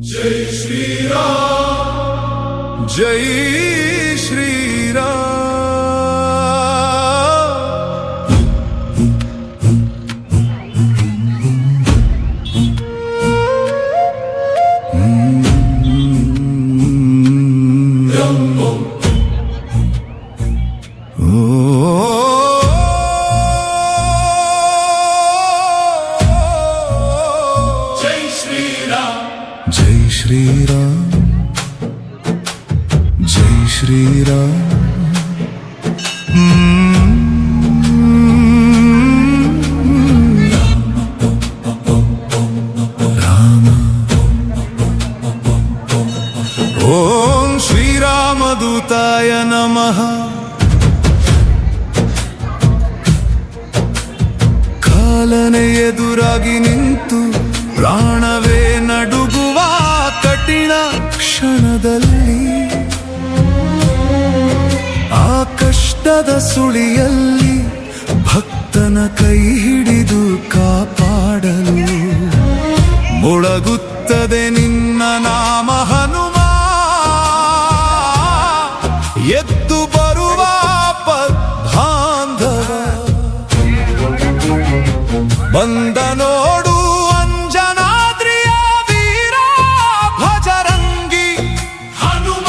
जय श्री राम, जय श्री राम। जय श्री राम, जय श्री राम। राम ओम श्री रामदूताय नमः। ಕಾಲನೆ ಎದುರಾಗಿ ನಿಂತು ಪ್ರಾಣವೇ ನಡುಗುವ ಕಠಿಣ ಕ್ಷಣದಲ್ಲಿ ಆ ಕಷ್ಟದ ಸುಳಿಯಲ್ಲಿ ಭಕ್ತನ ಕೈ ಹಿಡಿದು ಕಾಪಾಡಲು ಮೊಳಗುತ್ತದೆ ನಿನ್ನ ನಾಮ ಹನುಮ. ಎದ್ದು ಬರುವ ಬಾಂಧವ ಬಂದ ನೋಡು ಅಂಜನಾದ್ರಿಯ ವೀರ ಭಜರಂಗಿ ಹನುಮ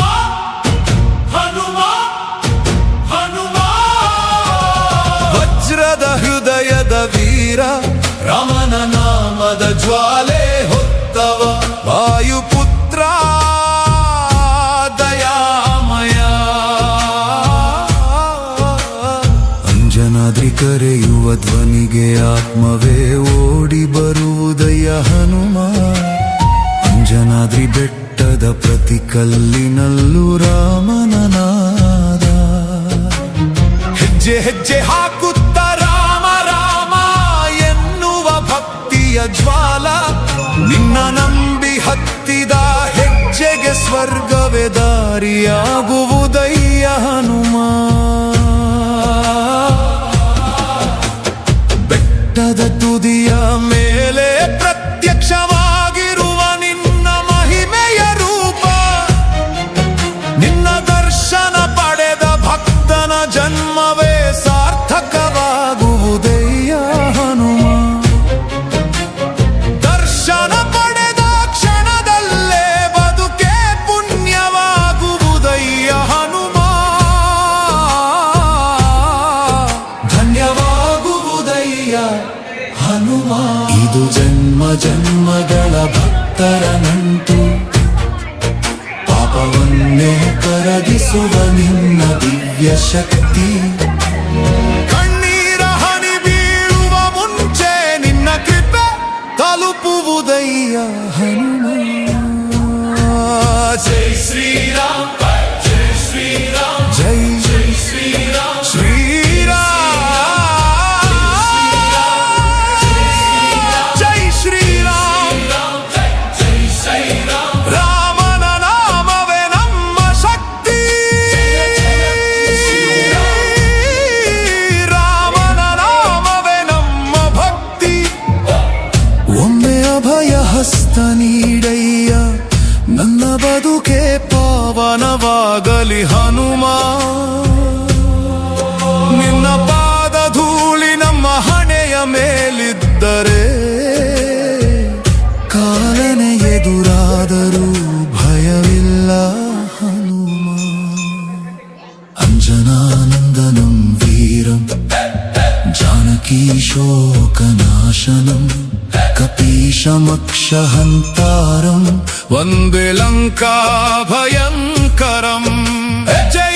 ಹನುಮ ಹನುಮ. ವಜ್ರದ ಹೃದಯದ ವೀರ ರಾಮನ ನಾಮದ ಜ್ವಾಲೆ ಹೊತ್ತವ ವಾಯುಪುತ್ರ ದಯಾಮಯ. ಅಂಜನಾದ್ರಿ ಕರೆಯುವ ಧ್ವನಿಗೆ ಆತ್ಮವೇ ಓಡಿ ಬರುವುದಯ್ಯ ಹನುಮ. ಅಂಜನಾದ್ರಿ ಬೆಟ್ಟದ ಪ್ರತಿ ಕಲ್ಲಿನಲ್ಲೂ ರಾಮನ ನಾದ. ಹೆಜ್ಜೆ ಹೆಜ್ಜೆ ಹಾಕುತ್ತ ರಾಮ ರಾಮ ಎನ್ನುವ ಭಕ್ತಿಯ ಜ್ವಾಲ. ನಿನ್ನ ನಂಬಿ ಹತ್ತಿದ ಹೆಜ್ಜೆಗೆ ಸ್ವರ್ಗವೇ ದಾರಿಯಾಗುವುದಯ್ಯ ಹನುಮ. ಬೆಟ್ಟದ ತುದಿಯ ಮೇಲೆ ಪ್ರತ್ಯಕ್ಷವಾಗಿರುವ ನಿನ್ನ ಮಹಿಮೆಯ ರೂಪ. ನಿನ್ನ ದರ್ಶನ ಪಡೆದ ಭಕ್ತನ ಜನ್ಮವೇ ಸಾರ್ಥಕವಾಗುವುದಯ್ಯ ಹನುಮ. ದರ್ಶನ ಪಡೆದ ಕ್ಷಣದಲ್ಲೇ ಬದುಕೆ ಪುಣ್ಯವಾಗುವುದಯ್ಯ ಹನುಮ. ಧನ್ಯವಾಗುವುದಯ್ಯ ಹನುಮ. ಇದು ಜನ್ಮ ಜನ್ಮಗಳ ಭಕ್ತರ ನಂಟು. ಪಾಪವನ್ನೇ ಕರಗಿಸುವ ನಿನ್ನ ದಿವ್ಯ ಶಕ್ತಿ. ಕಣ್ಣೀರ ಹನಿ ಬೀಳುವ ಮುಂಚೆ ನಿನ್ನ ಕೃಪೆ ತಲುಪುವುದಯ್ಯ ಹನುಮ. ಜೈ ಶ್ರೀರಾಮ್, ಜೈ ಶ್ರೀರಾಮ್, ಜೈ ಜೈ ಶ್ರೀರಾಮ್, ಶ್ರೀರಾಮ್. ರಾಮನ ನಾಮವೇ ನಮ್ಮ ಶಕ್ತಿ. ರಾಮನ ನಾಮವೇ ನಮ್ಮ ಭಕ್ತಿ. ಒಮ್ಮೆ ಅಭಯ ಹಸ್ತ ನೀಡಯ್ಯ ನನ್ನ ಬದುಕೆ ಪಾವನವಾಗಲಿ ಹನುಮ. ನಿನ್ನ ಪಾದ ಧೂಳಿ ನಮ್ಮ ಹಣೆಯ ಮೇಲಿದ್ದರೆ ಕಾಲನೆ ಎದುರಾದರೂ ಭಯವಿಲ್ಲ ಹನುಮ. ಅಂಜನಾನಂದನಂ ವೀರಂ ಜಾನಕಿ ಶೋಕನಾಶನಂ ಕಪೀಶಮಕ್ಷಹಂತಾರಂ ವಂದೇ ಲಂಕಾ ಭಯಂಕರಂ. ಜಯ